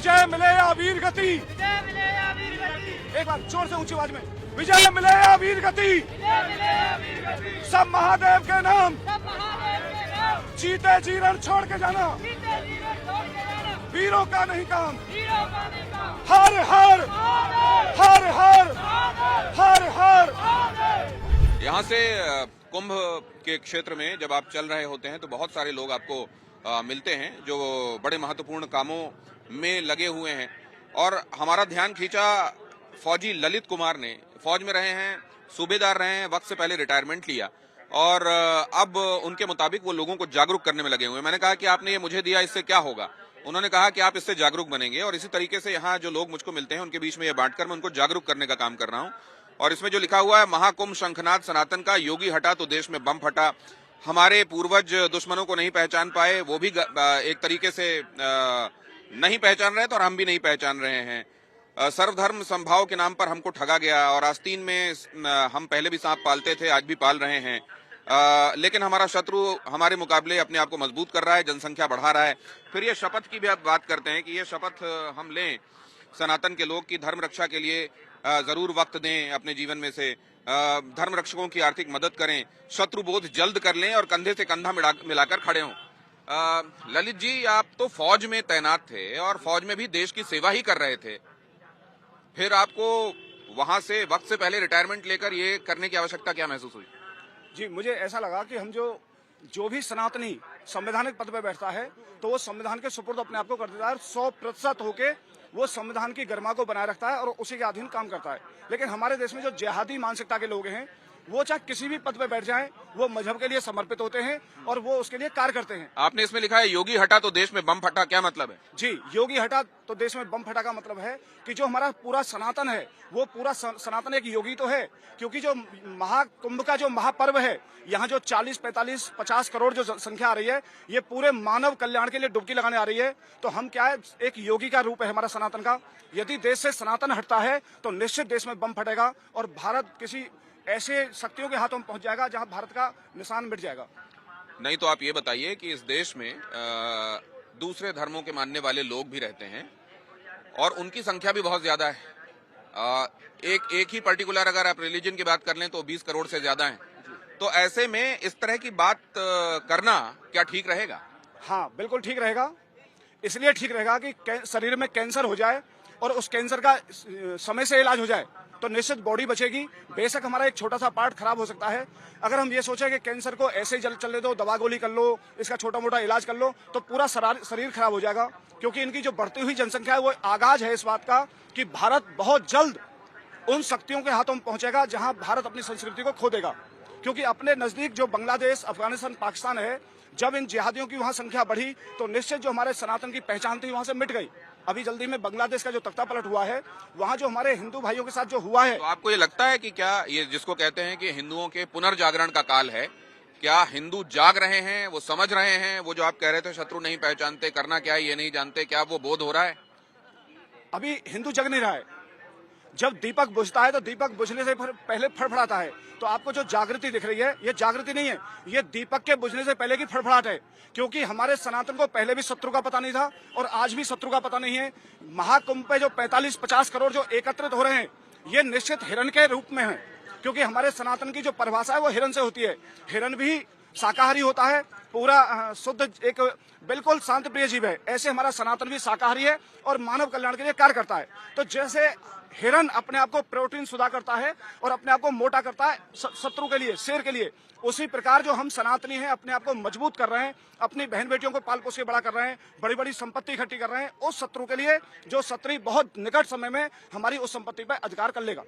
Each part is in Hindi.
विजय मिले या वीर गति। एक बार जोर से ऊंची आवाज में, विजय मिले या वीर गति। सब महादेव के नाम, जीते जी रण छोड़ के जाना, वीरों का नहीं काम। हर हर हर हर हर हर। यहाँ से कुंभ के क्षेत्र में जब आप चल रहे होते हैं तो बहुत सारे लोग आपको मिलते हैं जो बड़े महत्वपूर्ण कामों में लगे हुए हैं। और हमारा ध्यान खींचा फौजी ललित कुमार ने। फौज में रहे हैं, सूबेदार रहे हैं, वक्त से पहले रिटायरमेंट लिया और अब उनके मुताबिक वो लोगों को जागरूक करने में लगे हुए हैं। मैंने कहा कि आपने ये मुझे दिया, इससे क्या होगा? उन्होंने कहा कि आप इससे जागरूक बनेंगे और इसी तरीके से यहाँ जो लोग मुझको मिलते हैं उनके बीच में ये बांटकर मैं उनको जागरूक करने का काम कर रहा हूँ। और इसमें जो लिखा हुआ है महाकुंभ शंखनाद सनातन का, योगी हटा तो देश में बम फटा। हमारे पूर्वज दुश्मनों को नहीं पहचान पाए, वो भी एक तरीके से नहीं पहचान रहे थे और हम भी नहीं पहचान रहे हैं। सर्वधर्म संभाव के नाम पर हमको ठगा गया और आस्तीन में हम पहले भी सांप पालते थे, आज भी पाल रहे हैं। लेकिन हमारा शत्रु हमारे मुकाबले अपने आप को मजबूत कर रहा है, जनसंख्या बढ़ा रहा है। फिर ये शपथ की भी आप बात करते हैं कि ये शपथ हम लें सनातन के लोग की धर्म रक्षा के लिए जरूर वक्त दें अपने जीवन में से, धर्म रक्षकों की आर्थिक मदद करें, शत्रु बोध जल्द कर लें और कंधे से कंधा मिलाकर खड़े हों। ललित जी, आप तो फौज में तैनात थे और फौज में भी देश की सेवा ही कर रहे थे, फिर आपको वहां से वक्त से पहले रिटायरमेंट लेकर ये करने की आवश्यकता क्या महसूस हुई? जी, मुझे ऐसा लगा कि हम जो भी सनातनी संवैधानिक पद पर बैठता है तो वो संविधान के सुपुर्द अपने आप को कर देता है, 100% होके वो संविधान की गरिमा को बनाए रखता है और उसी के अधीन काम करता है। लेकिन हमारे देश में जो जिहादी मानसिकता के लोग हैं वो चाहे किसी भी पद पर बैठ जाएं, वो मजहब के लिए समर्पित होते हैं और वो उसके लिए कार्य करते हैं। आपने इसमें लिखा है योगी हटा तो देश में बम फटा, क्या मतलब है? जी, योगी हटा तो देश में बम फटा का मतलब है कि जो हमारा पूरा सनातन है वो पूरा सनातन एक योगी तो है, क्योंकि जो महाकुंभ का जो महापर्व है, यहाँ जो 40, 45, 50 करोड़ जो संख्या आ रही है, ये पूरे मानव कल्याण के लिए डुबकी लगाने आ रही है। तो हम क्या है, एक योगी का रूप है हमारा सनातन का। यदि देश से सनातन हटता है तो निश्चित देश में बम फटेगा और भारत किसी ऐसे शक्तियों के हाथों में पहुंच जाएगा जहां भारत का निशान मिट जाएगा। नहीं तो आप ये बताइए कि इस देश में दूसरे धर्मों के मानने वाले लोग भी रहते हैं और उनकी संख्या भी बहुत ज्यादा है। एक ही पर्टिकुलर अगर आप रिलीजन की बात कर लें तो 20 करोड़ से ज्यादा हैं। तो ऐसे में इस तरह की बात करना क्या ठीक रहेगा? हाँ, बिल्कुल ठीक रहेगा। इसलिए ठीक रहेगा कि शरीर में कैंसर हो जाए और उस कैंसर का समय से इलाज हो जाए तो निश्चित बॉडी बचेगी। बेशक हमारा एक छोटा सा पार्ट खराब हो सकता है। अगर हम ये सोचें कि कैंसर को ऐसे ही चलने दो, दवा गोली कर लो, इसका छोटा मोटा इलाज कर लो, तो पूरा शरीर खराब हो जाएगा। क्योंकि इनकी जो बढ़ती हुई जनसंख्या है वो आगाज है इस बात का कि भारत बहुत जल्द उन शक्तियों के हाथों में पहुंचेगा जहां भारत अपनी संस्कृति को खो देगा। क्योंकि अपने नजदीक जो बांग्लादेश, अफगानिस्तान, पाकिस्तान है, जब इन जिहादियों की वहां संख्या बढ़ी तो निश्चित जो हमारे सनातन की पहचान थी वहां से मिट गई। अभी जल्दी में बांग्लादेश का जो तख्ता पलट हुआ है, वहां जो हमारे हिंदू भाइयों के साथ जो हुआ है। तो आपको ये लगता है कि क्या ये जिसको कहते हैं कि हिंदुओं के पुनर्जागरण का काल है, क्या हिंदू जाग रहे हैं, वो समझ रहे हैं, वो जो आप कह रहे थे शत्रु नहीं पहचानते, करना क्या है ये नहीं जानते, क्या वो बोध हो रहा है? अभी हिंदू जग नहीं रहा है। जब दीपक बुझता है तो दीपक बुझने से पहले फड़फड़ाता है। तो आपको जो जागृति दिख रही है, ये जागृति नहीं है, ये दीपक के बुझने से पहले की फड़फड़ाहट है। क्योंकि हमारे सनातन को पहले भी शत्रु का पता नहीं था और आज भी शत्रु का पता नहीं है। महाकुंभ पे जो 45-50 करोड़ जो एकत्रित हो रहे हैं, ये निश्चित हिरण के रूप में है। क्योंकि हमारे सनातन की जो परिभाषा है वो हिरण से होती है। हिरण भी शाकाहारी होता है, पूरा शुद्ध एक बिल्कुल शांत प्रिय जीव है। ऐसे हमारा सनातन भी शाकाहारी है और मानव कल्याण के लिए कार्य करता है। तो जैसे हिरण अपने आप को प्रोटीन सुधा करता है और अपने आप को मोटा करता है शत्रु के लिए, शेर के लिए, उसी प्रकार जो हम सनातनी हैं अपने आप को मजबूत कर रहे हैं, अपनी बहन बेटियों को पाल पोस के बड़ा कर रहे हैं, बड़ी बड़ी संपत्ति इकट्ठी कर रहे हैं उस शत्रु के लिए जो शत्रु बहुत निकट समय में हमारी उस संपत्ति पर अधिकार कर लेगा।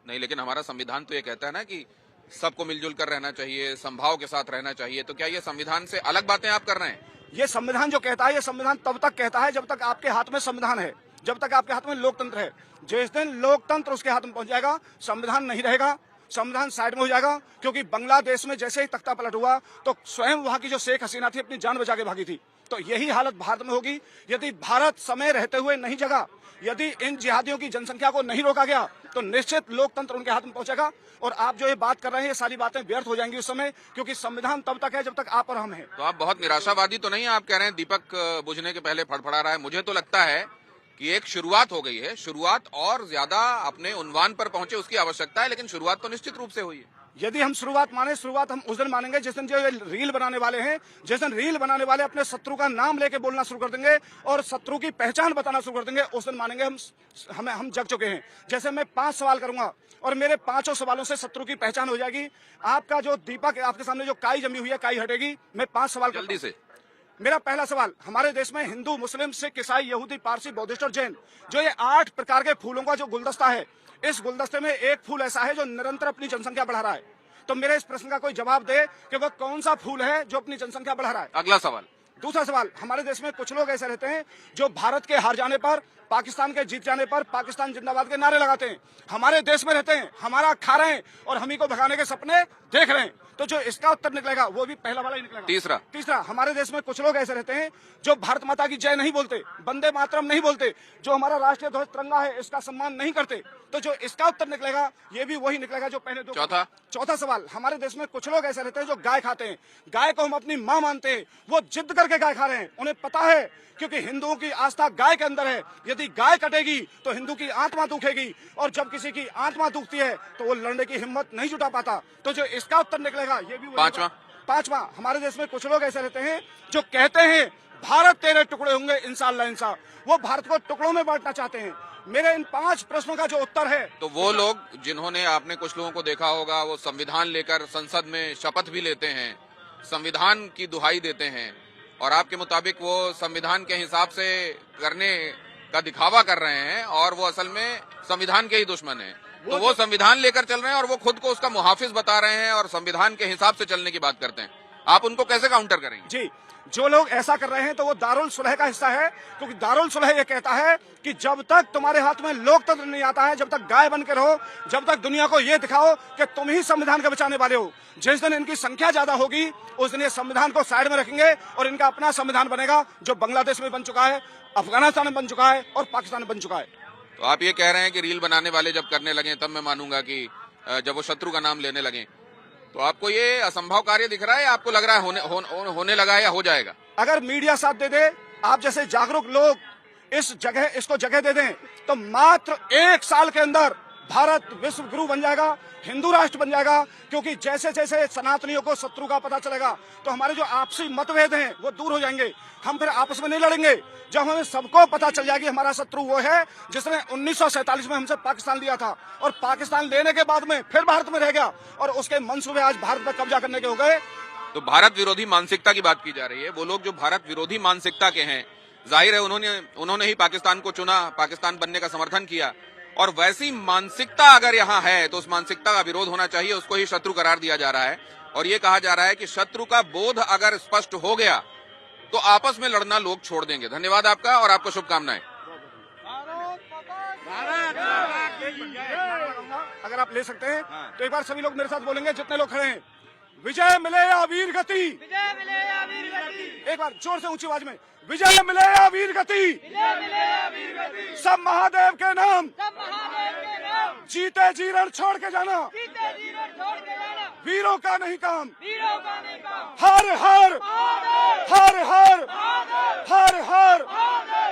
नहीं, लेकिन हमारा संविधान तो ये कहता है ना कि सबको मिलजुल कर रहना चाहिए, संभाव के साथ रहना चाहिए। तो क्या ये संविधान से अलग बातें आप कर रहे हैं? ये संविधान जो कहता है, ये संविधान तब तक कहता है जब तक आपके हाथ में संविधान है, जब तक आपके हाथ में लोकतंत्र है। जिस दिन लोकतंत्र उसके हाथ में पहुंच जाएगा, संविधान नहीं रहेगा, संविधान साइड में हो जाएगा। क्योंकि बांग्लादेश में जैसे ही तख्ता पलट हुआ तो स्वयं वहां की जो शेख हसीना थी अपनी जान बचा के भागी थी। तो यही हालत भारत में होगी यदि भारत समय रहते हुए नहीं जगा, यदि इन जिहादियों की जनसंख्या को नहीं रोका गया तो निश्चित लोकतंत्र उनके हाथ में पहुंचेगा। और आप जो ये बात कर रहे हैं, ये सारी बातें व्यर्थ हो जाएंगी उस समय, क्योंकि संविधान तब तक है जब तक आप और हम हैं। तो आप बहुत निराशावादी तो नहीं, आप कह रहे हैं दीपक बुझने के पहले फड़फड़ा रहा है। मुझे तो लगता है कि एक शुरुआत हो गई है, शुरुआत और ज्यादा अपने उन्वान पर पहुंचे उसकी आवश्यकता है, लेकिन शुरुआत तो निश्चित रूप से हुई है। यदि हम शुरुआत माने, शुरुआत हम उस दिन मानेंगे जिस दिन जो ये रील बनाने वाले हैं, जिस दिन रील बनाने वाले अपने शत्रु का नाम लेके बोलना शुरू कर देंगे और शत्रु की पहचान बताना शुरू कर देंगे, उस दिन मानेंगे हम जग चुके हैं। जैसे मैं 5 सवाल करूंगा और मेरे 5 सवालों से शत्रु की पहचान हो जाएगी। आपका जो दीपक, आपके सामने जो काई जमी हुई है, काई हटेगी। मैं 5 सवाल जल्दी से। मेरा पहला सवाल, हमारे देश में हिंदू, मुस्लिम, सिख, ईसाई, यहूदी, पारसी, बौद्धिस्ट और जैन, जो ये 8 प्रकार के फूलों का जो गुलदस्ता है, इस गुलदस्ते में एक फूल ऐसा है जो निरंतर अपनी जनसंख्या बढ़ा रहा है। तो मेरे इस प्रश्न का कोई जवाब दे कि वह कौन सा फूल है जो अपनी जनसंख्या बढ़ा रहा है। अगला सवाल। दूसरा सवाल, हमारे देश में कुछ लोग ऐसे रहते हैं जो भारत के हार जाने पर, पाकिस्तान के जीत जाने पर पाकिस्तान जिंदाबाद के नारे लगाते हैं, हमारे देश में रहते हैं, हमारा खा रहे हैं और हम ही को भगाने के सपने देख रहे हैं। तो जो इसका उत्तर निकलेगा वो भी पहला वाला ही निकलेगा। तीसरा, हमारे देश में कुछ लोग ऐसे रहते हैं जो भारत माता की जय नहीं बोलते, वंदे मातरम नहीं बोलते, जो हमारा राष्ट्रीय ध्वज तिरंगा है इसका सम्मान नहीं करते। तो जो इसका उत्तर निकलेगा ये भी वही निकलेगा जो पहले दो। चौथा सवाल, हमारे देश में कुछ लोग ऐसे रहते हैं जो गाय खाते हैं, गाय को हम अपनी माँ मानते हैं, वो जिद करके गाय खा रहे हैं। उन्हें पता है क्योंकि हिंदुओं की आस्था गाय के अंदर है, यदि गाय कटेगी तो हिंदू की आत्मा दुखेगी और जब किसी की आत्मा दुखती है तो वो लड़ने की हिम्मत नहीं जुटा पाता। तो जो इसका उत्तर निकलेगा ये भी पांचवा, हमारे देश में कुछ लोग ऐसे रहते हैं जो कहते हैं भारत तेरे टुकड़े होंगे इंशाअल्लाह इंशा, वो भारत को टुकड़ों में बांटना चाहते हैं। मेरे इन 5 प्रश्नों का जो उत्तर है, तो वो लोग जिन्होंने, आपने कुछ लोगों को देखा होगा, वो संविधान लेकर संसद में शपथ भी लेते हैं, संविधान की दुहाई देते हैं और आपके मुताबिक वो संविधान के हिसाब से करने का दिखावा कर रहे हैं और वो असल में संविधान के ही दुश्मन हैं। तो वो संविधान लेकर चल रहे हैं और वो खुद को उसका मुहाफिज बता रहे हैं और संविधान के हिसाब से चलने की बात करते हैं। आप उनको कैसे काउंटर करेंगे? जी, जो लोग ऐसा कर रहे हैं तो वो दारुल सुलह का हिस्सा है, क्योंकि दारुल सुलह ये कहता है कि जब तक तुम्हारे हाथ में लोकतंत्र नहीं आता है, जब तक गाय बन के रहो, जब तक दुनिया को ये दिखाओ कि तुम ही संविधान के बचाने वाले हो, जिस दिन इनकी संख्या ज्यादा होगी उस दिन ये संविधान को साइड में रखेंगे और इनका अपना संविधान बनेगा, जो बांग्लादेश में बन चुका है, अफगानिस्तान में बन चुका है और पाकिस्तान में बन चुका है। तो आप ये कह रहे हैं कि रील बनाने वाले जब करने लगे तब मैं मानूंगा कि जब वो शत्रु का नाम लेने लगे, तो आपको ये असंभव कार्य दिख रहा है या आपको लग रहा है होने लगा है या हो जाएगा? अगर मीडिया साथ दे दे, आप जैसे जागरूक लोग इसको जगह दे दें, तो मात्र 1 साल के अंदर भारत विश्व गुरु बन जाएगा, हिंदू राष्ट्र बन जाएगा। क्योंकि जैसे जैसे सनातनियों को शत्रु का पता चलेगा तो हमारे जो आपसी मतभेद हैं वो दूर हो जाएंगे, हम फिर आपस में नहीं लड़ेंगे। जब हमें सबको पता चल जाएगी हमारा शत्रु वो है जिसने 1947 में हमसे पाकिस्तान लिया था और पाकिस्तान लेने के बाद में फिर भारत में रह गया और उसके मंसूबे आज भारत पर कब्जा करने के हो गए। तो भारत विरोधी मानसिकता की बात की जा रही है। वो लोग जो भारत विरोधी मानसिकता के हैं, जाहिर है उन्होंने ही पाकिस्तान को चुना, पाकिस्तान बनने का समर्थन किया, और वैसी मानसिकता अगर यहाँ है तो उस मानसिकता का विरोध होना चाहिए, उसको ही शत्रु करार दिया जा रहा है। और ये कहा जा रहा है कि शत्रु का बोध अगर स्पष्ट हो गया तो आपस में लड़ना लोग छोड़ देंगे। धन्यवाद आपका और आपको शुभकामनाएं। अगर आप ले सकते हैं तो एक बार सभी लोग मेरे साथ बोलेंगे, जितने लोग खड़े हैं, विजय मिले या वीर गति, विजय मिले या वीर गति, एक बार जोर से ऊंची आवाज में, विजय मिले या वीर गति, विजय मिले या वीर गति, सब महादेव के नाम, सब महादेव के नाम, जीते जी रण छोड़ के जाना, जीते जी रण छोड़ के जाना, वीरों का नहीं काम, वीरों का नहीं काम, हर हर महादेव, हर हर महादेव, हर हर महादेव।